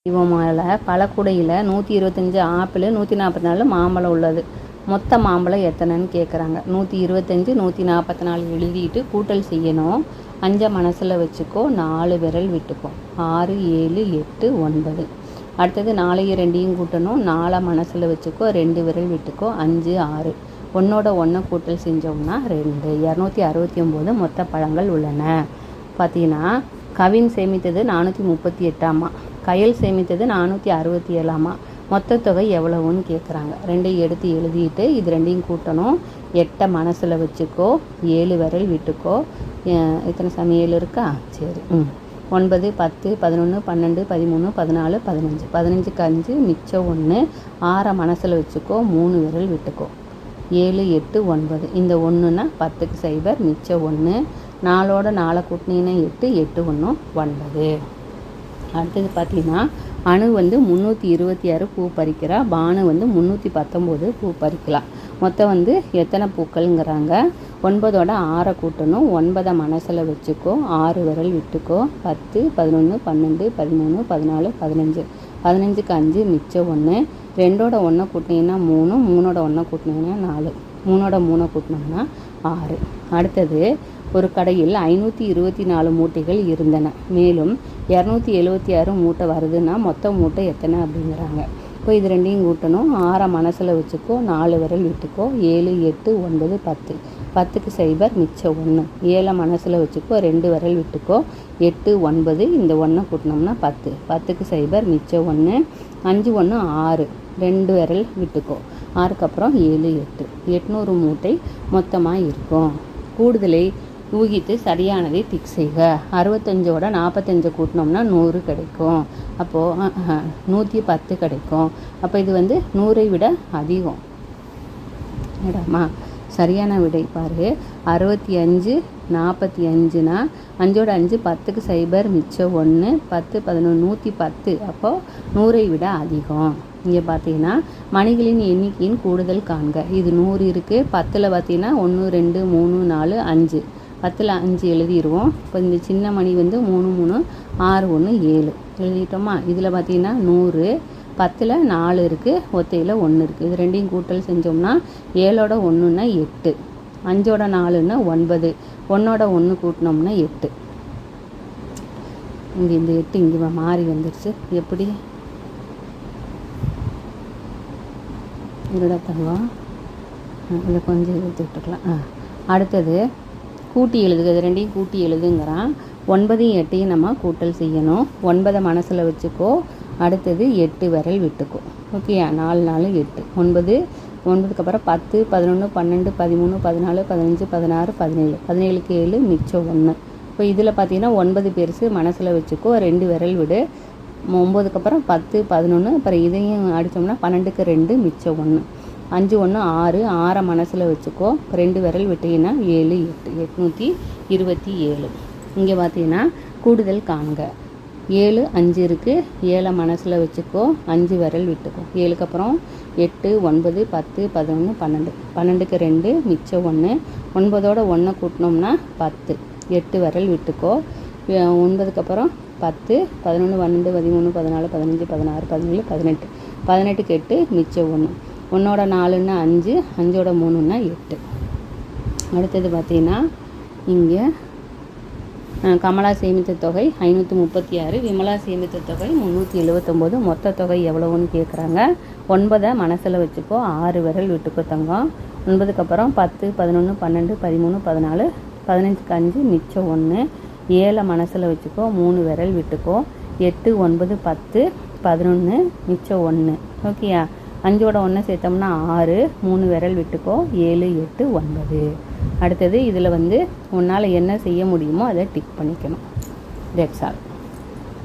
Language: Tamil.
இவமால பழக்கூடையில் 125 ஆப்பிள் 144 மாம்பழம் உள்ளது. மொத்த மாம்பழம் எத்தனைன்னு கேட்குறாங்க. 125 144 எழுதிட்டு கூட்டல் செய்யணும். 5 மனசில் வச்சுக்கோ, 4 விரல் விட்டுக்கோ. 6 7 8 9. அடுத்தது 4 2 கூட்டணும். 4 மனசில் வச்சுக்கோ, 2 விரல் விட்டுக்கோ. 5 6. 1ஓட 1 கூட்டல் செஞ்சோம்னா 2. 269 மொத்த பழங்கள் உள்ளன. பார்த்தீங்கன்னா கவின் சேமித்தது 438ஆமா, கயல் சேமித்தது 467ஆமா. மொத்த தொகை எவ்வளவுன்னு கேட்குறாங்க. 2 எடுத்து எழுதிட்டு இது 2 கூட்டணும். 8 மனசில் வச்சுக்கோ, 7 விரல் விட்டுக்கோ. எத்தனை சாமி 7 இருக்கா? சரி. 9 10 11 12 13 14 15. 15க்கு 5 மிச்சம் 1. 6 மனசில் வச்சுக்கோ, 3 விரல் விட்டுக்கோ. 7 8 9. இந்த 1ன்னா 10க்கு 0 மிச்சம் 1. 4ஓட 4 கூட்டினீங்கன்னா 8 8 1 9. அடுத்தது பார்த்தீங்கன்னா அணு 326 பூ பறிக்கிறா, பானு 319 பூ பறிக்கலாம். மொத்தம் எத்தனை பூக்கள்ங்கிறாங்க. 9ஓட 6 கூட்டணும். 9 மனசில் வச்சுக்கோ, 6 விரல் விட்டுக்கோ. 10 11 12 13 14 15. 15க்கு 5 மிச்சம் 1. 2ஓட 1 கூட்டினீங்கன்னா 3. 3ஓட 1 கூட்டினீங்கன்னா 4. 3ஓட 3 கூட்டினோம்னா 6. அடுத்தது ஒரு கடையில் 524 மூட்டைகள் இருந்தன. மேலும் 276 மூட்டை வருதுன்னா மொத்த மூட்டை எத்தனை அப்படிங்கிறாங்க. இப்போ இது 2 கூட்டணும். 6 மனசில் வச்சுக்கோ, 4 விரல் விட்டுக்கோ. 7 8 9 10. 10க்கு 0 மிச்சம் 1. 7 மனசில் வச்சுக்கோ, 2 விரல் விட்டுக்கோ. 8 9. இந்த 1 கூட்டினோம்னா 10. 10க்கு 0 மிச்சம் 1. 5 1 6. 2 விரல் விட்டுக்கோ. 6க்கு அப்புறம் 7 8. 800 மூட்டை மொத்தமாக இருக்கும். கூடுதலை ஊகித்து சரியானதை டிக் செய்க. 65ஓட 45 கூட்டினோம்னா 100 கிடைக்கும். அப்போது 110 கிடைக்கும். அப்போ இது 100ஐ விட அதிகம். மேடமா சரியான விடை பாரு. 65 45னா 5ஓட 5 10க்கு 0 மிச்சம் 1. 10 11 110. அப்போது 100ஐ விட அதிகம். இங்கே பார்த்தீங்கன்னா மணிகளின் எண்ணிக்கையின் கூடுதல் காண்க. இது 100 இருக்குது. 10ல் பார்த்தீங்கன்னா 1 2 3 4 5. 10ல் 5 எழுதிடுவோம். இப்போ இந்த சின்ன மணி 3 3 6 1 7 எழுதிட்டோமா. இதில் பார்த்தீங்கன்னா 100. 10ல் 4 இருக்குது, ஒத்தையில் 1 இருக்குது. இது 2 கூட்டல் செஞ்சோம்னா 7ஓட 1ன்னா 8. 5ஓட 4ன்னா 9. 1ஓட 1 கூட்டினோம்னா 8. இங்கே இந்த 8 இங்கே மாறி வந்துடுச்சு. எப்படி இதோட தங்கம் இதை கொஞ்சம் எடுத்து விட்டுக்கலாம். அடுத்தது கூட்டி எழுதுக. இது 2 கூட்டி எழுதுங்கிறான். 9 8 நம்ம கூட்டல் செய்யணும். 9 மனசில் வச்சுக்கோ. அடுத்தது 8 விரல் விட்டுக்கோ. ஓகேயா? 4 4 8. 9 9க்கு அப்புறம் 10 11 12 13 14 15 16 17. 17க்கு 7 மிச்சம் 1. இப்போ இதில் பார்த்தீங்கன்னா 9 பெருசு மனசில் வச்சுக்கோ, 2 விரல் விடு. 9க்கு அப்புறம் 10 11. அப்புறம் இதையும் அடித்தோம்னா 12க்கு 2 மிச்சம் 1. 5 1 6. 6 மனசில் வச்சுக்கோ, 2 விரல் விட்டீங்கன்னா 7 8 827. இங்கே பார்த்தீங்கன்னா கூடுதல் காண்க. 7 5 இருக்குது. 7 மனசில் வச்சுக்கோ, 5 விரல் விட்டுக்கோ. 7க்கு அப்புறம் 8 9 10 11 12. 12க்கு 2 மிச்சம் 1. 9ஓட 1 கூட்டினோம்னா 10. 8 விரல் விட்டுக்கோ. 9க்கு அப்புறம் 10 11 12 13 14 15 16 17 18. 18க்கு 8 மிச்சம் 1. 1ஓட 4ன்னா 5. 5ஓட 3ன்னா 8. அடுத்தது பார்த்தீங்கன்னா இங்கே கமலா சேமித்த தொகை 536, விமலா சேமித்த தொகை 379. மொத்த தொகை எவ்வளவுன்னு கேட்குறாங்க. 9 மனசில் வச்சுக்கோ, 6 விரல் விட்டுக்கோ தங்கம். 9க்கு அப்புறம் 10 11 12 13 14. 15க்கு 5 மிச்சம் 1. 7 மனசில் வச்சுக்கோ, 3 விரல் விட்டுக்கோ. 8 9 10 11 மிச்சம் 1. ஓகேயா? 5ஓட 1 சேர்த்தோம்னா 6. 3 விரல் விட்டுக்கோ. 7 8 9. அடுத்தது இதில் உன்னால் என்ன செய்ய முடியுமோ அதை டிக் பண்ணிக்கணும். That's all.